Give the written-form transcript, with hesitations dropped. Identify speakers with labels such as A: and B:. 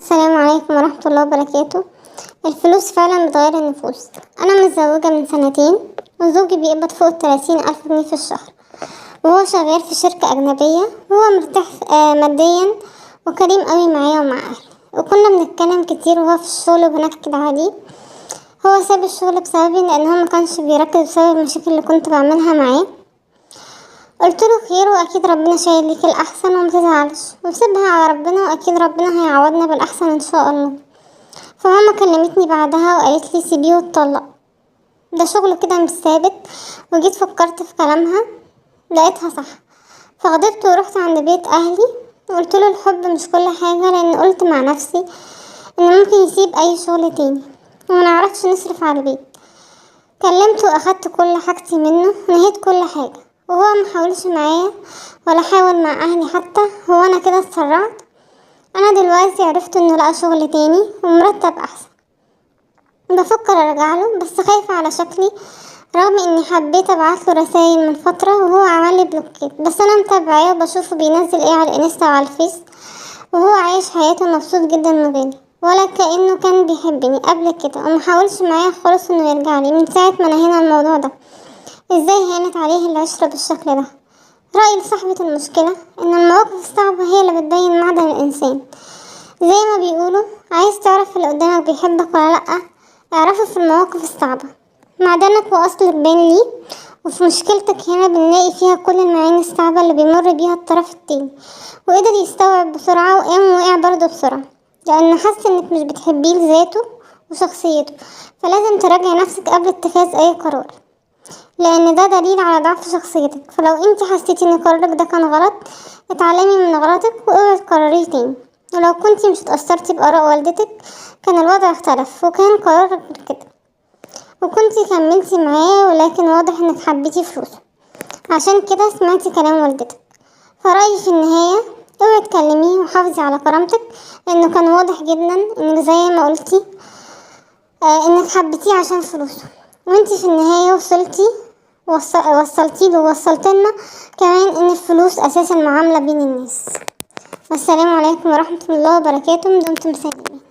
A: السلام عليكم ورحمة الله وبركاته. الفلوس فعلا بتغير النفوس. أنا متزوجة من 2 سنين، وزوجي بيقبض فوق 30,000 جنيه في الشهر، وهو شغال في شركة أجنبية، وهو مرتاح ماديا وكريم قوي معايا ومع أهلي. وكنا بنتكلم كتير وهو في الشغل وبنكد عادي. هو ساب الشغل بسببي لأن هو مكانش بيركز بسبب المشاكل اللي كنت بعملها معاه. قلتله خير واكيد ربنا شايل ليك الاحسن ومتزعلش وسيبها على ربنا، واكيد ربنا هيعوضنا بالاحسن ان شاء الله. فماما كلمتني بعدها وقالت لي سيبيه واتطلق، ده شغله كده مش ثابت. وجيت فكرت في كلامها لقيتها صح، فغضبت ورحت عند بيت اهلي وقلتله الحب مش كل حاجه، لان قلت مع نفسي ان ممكن يسيب اي شغل تاني ومنعرفش نصرف على البيت. كلمته واخدت كل حاجتي منه ونهيت كل حاجه، وهو محاولش معايا ولا حاول مع اهلي حتى. هو انا كده اتسرعت؟ انا دلوقتي عرفت انه لقى شغل تاني ومرتب احسن، بفكر ارجعله بس خايفة على شكلي، رغم اني حبيت ابعتله رسايل من فترة وهو عملي بلوكيت. بس انا متابعاه وبشوفه بينزل ايه على الانستا وعلى الفيس، وهو عايش حياته مبسوط جدا من غيري، ولا كأنه كان بيحبني قبل كده، ومحاولش معايا خالص انه يرجعلي من ساعة ما نهينا الموضوع ده. ازاي هانت عليه العشرة بالشكل ده؟ رأيي لصاحبة المشكلة ان المواقف الصعبة هي اللي بتبين معدن الانسان. زي ما بيقولوا، عايز تعرف اللي قدامك بيحبك ولا لأ؟ اعرفه في المواقف الصعبة. معدنك وأصلك باين ليه، وفي مشكلتك هنا بنلاقي فيها كل المعاني الصعبة اللي بيمر بيها الطرف التاني، وقدر يستوعب بسرعة وقام وقع برضه بسرعة، لأن حس انك مش بتحبيه لذاته وشخصيته. فلازم تراجعي نفسك قبل اتخاذ اي قرار، لان ده دليل على ضعف شخصيتك. فلو انت حسيتي ان قرارك ده كان غلط، اتعلمي من غلطك واوعي تكرريه تاني. ولو كنتي مش اتأثرتي بآراء والدتك كان الوضع اختلف وكان قرارك غير كده، وكنتي كملتي معاه، ولكن واضح انك حبيتي فلوسه عشان كده سمعتي كلام والدتك. فرأيي في النهاية، اوعي تكلميه وحافظي على كرامتك، لانه كان واضح جدا انك زي ما قلتي انك حبيتيه عشان فلوسه، وانتي في النهاية وصلتي وصلتيله ووصلتلنا كمان ان الفلوس اساس المعاملة بين الناس. والسلام عليكم ورحمة الله وبركاته. دمتم سالمين.